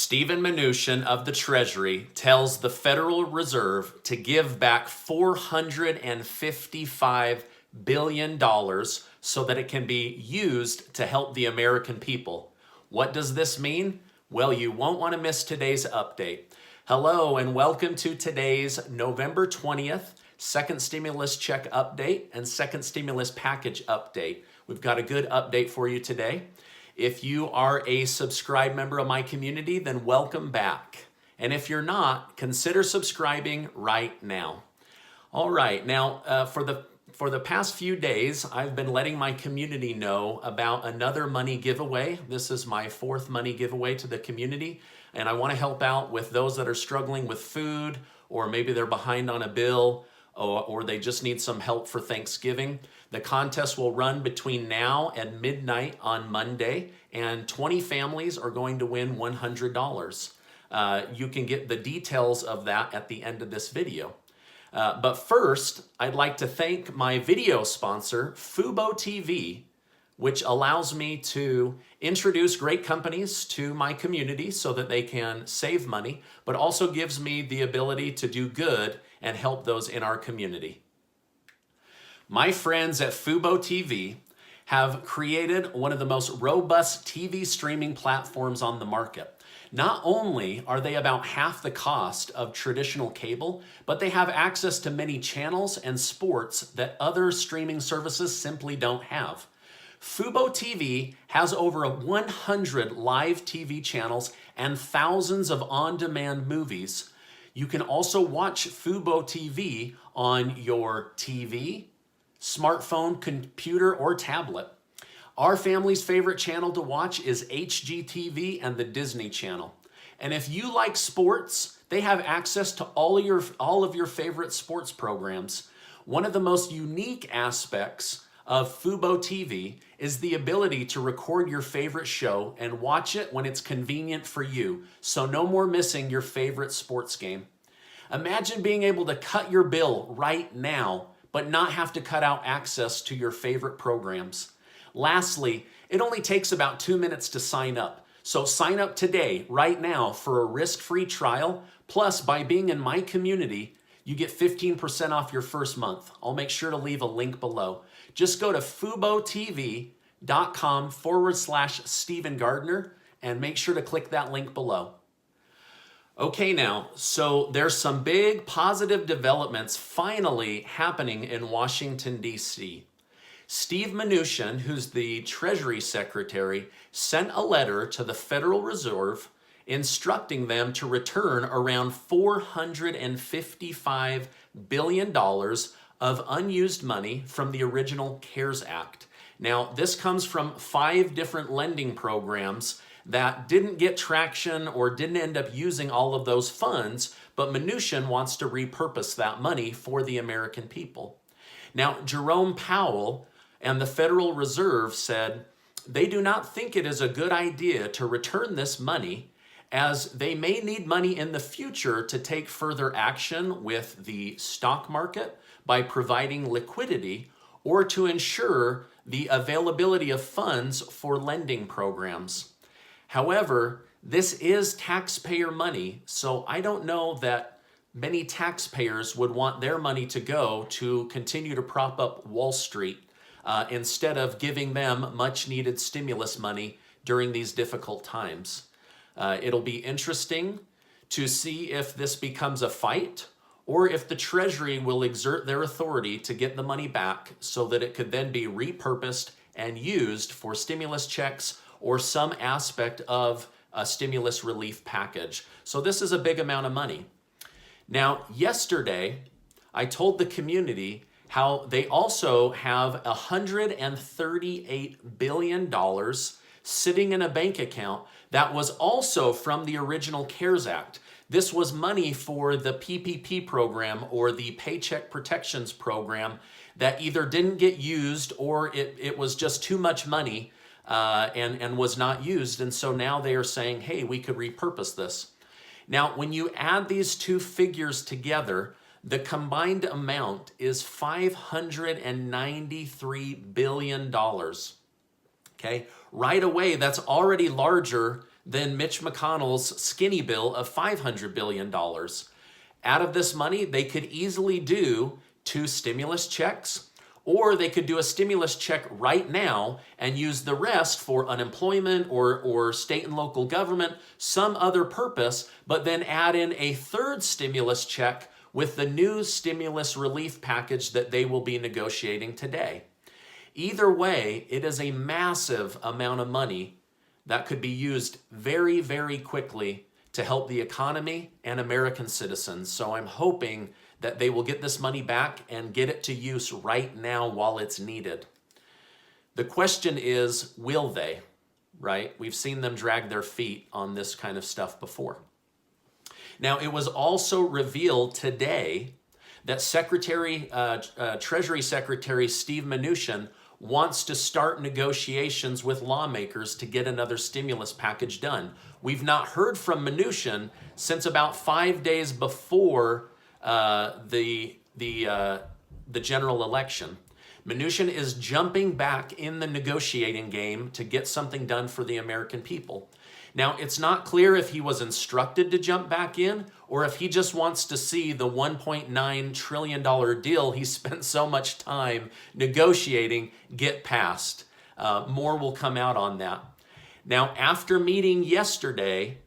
Stephen Mnuchin of the Treasury tells the Federal Reserve to give back $455 billion so that it can be used to help the American people. What does this mean? Well, you won't want to miss today's update. Hello and welcome to today's November 20th second stimulus check update and second stimulus package update. We've got a good update for you today. If you are a subscribed member of my community, then welcome back. And if you're not, consider subscribing right now. All right, now for the past few days, I've been letting my community know about another money giveaway. This is my fourth money giveaway to the community, and I want to help out with those that are struggling with food, or maybe they're behind on a bill, or they just need some help for Thanksgiving. The contest will run between now and midnight on Monday, and 20 families are going to win $100. You can get the details of that at the end of this video. But first, I'd like to thank my video sponsor, Fubo TV, which allows me to introduce great companies to my community so that they can save money, but also gives me the ability to do good and help those in our community. My friends at Fubo TV have created one of the most robust TV streaming platforms on the market. Not only are they about half the cost of traditional cable, but they have access to many channels and sports that other streaming services simply don't have. Fubo TV has over 100 live TV channels and thousands of on-demand movies. You can also watch Fubo TV on your TV, smartphone, computer, or tablet. Our family's favorite channel to watch is HGTV and the Disney Channel. And if you like sports, they have access to all of your favorite sports programs. One of the most unique aspects of Fubo TV is the ability to record your favorite show and watch it when it's convenient for you, so no more missing your favorite sports game. Imagine being able to cut your bill right now, but not have to cut out access to your favorite programs. Lastly, it only takes about 2 minutes to sign up. So sign up today, right now, for a risk-free trial. Plus, by being in my community, you get 15% off your first month. I'll make sure to leave a link below. Just go to FuboTV.com/Stephen Gardner and make sure to click that link below. Okay, now, so there's some big positive developments finally happening in Washington, D.C. Steve Mnuchin, who's the Treasury Secretary, sent a letter to the Federal Reserve instructing them to return around $455 billion of unused money from the original CARES Act. Now, this comes from 5 different lending programs that didn't get traction or didn't end up using all of those funds, but Mnuchin wants to repurpose that money for the American people. Now, Jerome Powell and the Federal Reserve said they do not think it is a good idea to return this money, as they may need money in the future to take further action with the stock market by providing liquidity or to ensure the availability of funds for lending programs. However, this is taxpayer money, so I don't know that many taxpayers would want their money to go to continue to prop up Wall Street instead of giving them much needed stimulus money during these difficult times. It'll be interesting to see if this becomes a fight or if the Treasury will exert their authority to get the money back so that it could then be repurposed and used for stimulus checks or some aspect of a stimulus relief package. So this is a big amount of money. Now, yesterday, I told the community how they also have $138 billion sitting in a bank account that was also from the original CARES Act. This was money for the PPP program or the Paycheck Protections program that either didn't get used or it was just too much money and was not used. And so now they are saying, hey, we could repurpose this. Now, when you add these two figures together, the combined amount is $593 billion. Okay, right away, that's already larger than Mitch McConnell's skinny bill of $500 billion. Out of this money, they could easily do 2 stimulus checks, or they could do a stimulus check right now and use the rest for unemployment or state and local government, some other purpose, but then add in a 3rd stimulus check with the new stimulus relief package that they will be negotiating today. Either way, it is a massive amount of money that could be used very, very quickly to help the economy and American citizens. So I'm hoping that they will get this money back and get it to use right now while it's needed. The question is, will they? Right? We've seen them drag their feet on this kind of stuff before. Now, it was also revealed today that Treasury Secretary Steve Mnuchin wants to start negotiations with lawmakers to get another stimulus package done. We've not heard from Mnuchin since about 5 days before the general election. Mnuchin is jumping back in the negotiating game to get something done for the American people. Now, it's not clear if he was instructed to jump back in or if he just wants to see the $1.9 trillion deal he spent so much time negotiating get passed. More will come out on that. Now, after meeting yesterday,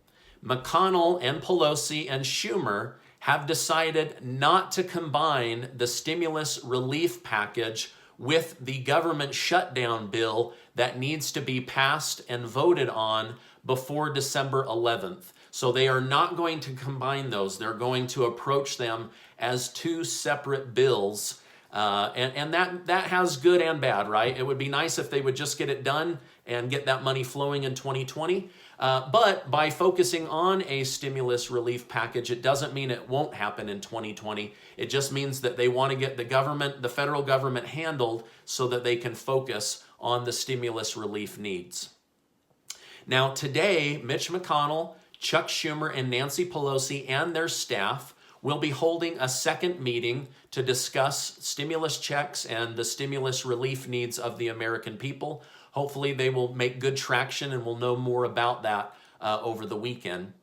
McConnell and Pelosi and Schumer have decided not to combine the stimulus relief package with the government shutdown bill that needs to be passed and voted on before December 11th. So they are not going to combine those. They're going to approach them as 2 separate bills. And that has good and bad, right? It would be nice if they would just get it done and get that money flowing in 2020. But by focusing on a stimulus relief package, it doesn't mean it won't happen in 2020. It just means that they want to get the federal government handled so that they can focus on the stimulus relief needs. Now, today, Mitch McConnell, Chuck Schumer, and Nancy Pelosi and their staff will be holding a second meeting to discuss stimulus checks and the stimulus relief needs of the American people. Hopefully, they will make good traction and we'll know more about that over the weekend.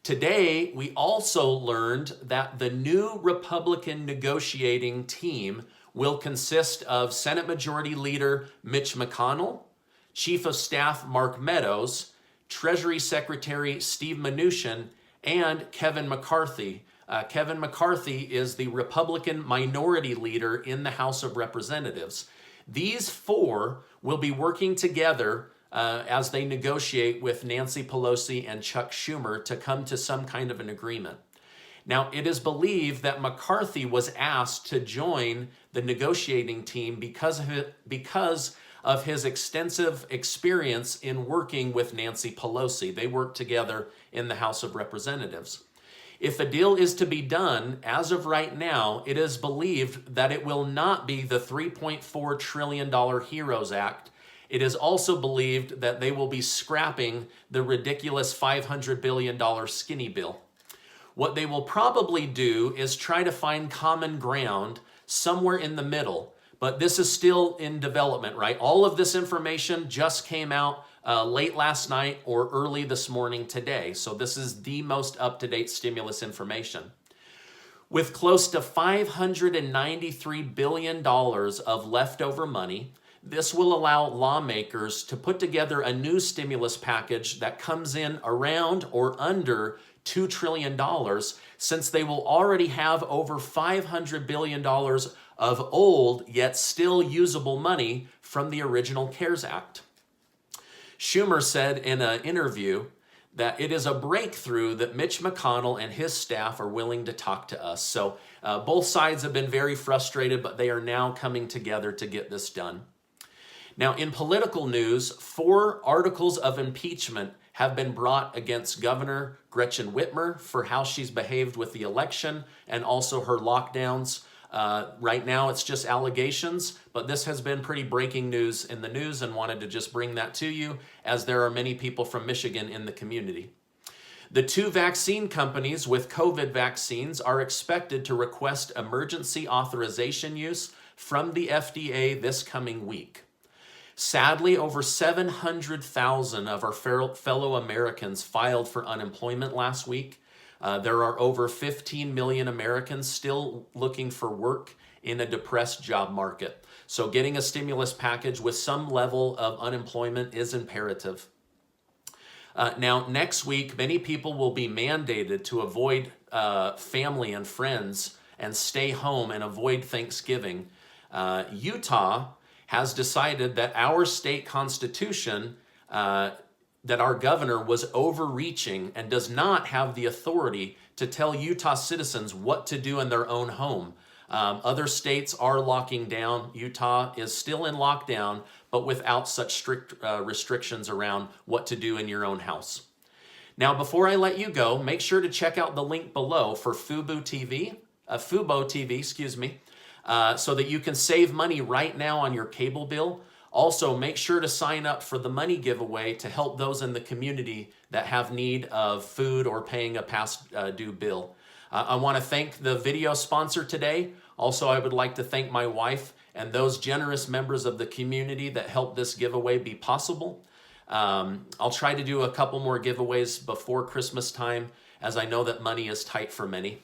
Today, we also learned that the new Republican negotiating team will consist of Senate Majority Leader Mitch McConnell, Chief of Staff Mark Meadows, Treasury Secretary Steve Mnuchin, and Kevin McCarthy. Kevin McCarthy is the Republican minority leader in the House of Representatives. These 4 will be working together as they negotiate with Nancy Pelosi and Chuck Schumer to come to some kind of an agreement. Now, it is believed that McCarthy was asked to join the negotiating team because of his extensive experience in working with Nancy Pelosi. They worked together in the House of Representatives. If a deal is to be done, as of right now, it is believed that it will not be the $3.4 trillion HEROES Act. It is also believed that they will be scrapping the ridiculous $500 billion skinny bill. What they will probably do is try to find common ground somewhere in the middle. But this is still in development, right? All of this information just came out late last night or early this morning today. So this is the most up-to-date stimulus information. With close to $593 billion of leftover money, this will allow lawmakers to put together a new stimulus package that comes in around or under $2 trillion, since they will already have over $500 billion of old yet still usable money from the original CARES Act. Schumer said in an interview that it is a breakthrough that Mitch McConnell and his staff are willing to talk to us. So both sides have been very frustrated, but they are now coming together to get this done. Now, in political news, 4 articles of impeachment have been brought against Governor Gretchen Whitmer for how she's behaved with the election and also her lockdowns. Right now, it's just allegations, but this has been pretty breaking news in the news and wanted to just bring that to you, as there are many people from Michigan in the community. The 2 vaccine companies with COVID vaccines are expected to request emergency authorization use from the FDA this coming week. Sadly, over 700,000 of our fellow Americans filed for unemployment last week. There are over 15 million Americans still looking for work in a depressed job market. So getting a stimulus package with some level of unemployment is imperative. Now, next week, many people will be mandated to avoid family and friends and stay home and avoid Thanksgiving. Utah has decided that our state constitution, that our governor was overreaching and does not have the authority to tell Utah citizens what to do in their own home. Other states are locking down. Utah is still in lockdown, but without such strict restrictions around what to do in your own house. Now, before I let you go, make sure to check out the link below for Fubo TV, so that you can save money right now on your cable bill. Also, make sure to sign up for the money giveaway to help those in the community that have need of food or paying a past due bill. I want to thank the video sponsor today. Also, I would like to thank my wife and those generous members of the community that helped this giveaway be possible. I'll try to do a couple more giveaways before Christmas time, as I know that money is tight for many.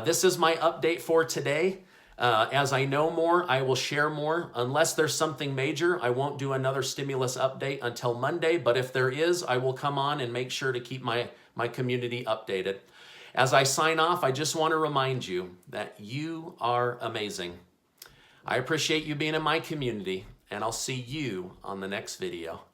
This is my update for today. As I know more, I will share more. Unless there's something major, I won't do another stimulus update until Monday, but if there is, I will come on and make sure to keep my community updated. As I sign off, I just want to remind you that you are amazing. I appreciate you being in my community, and I'll see you on the next video.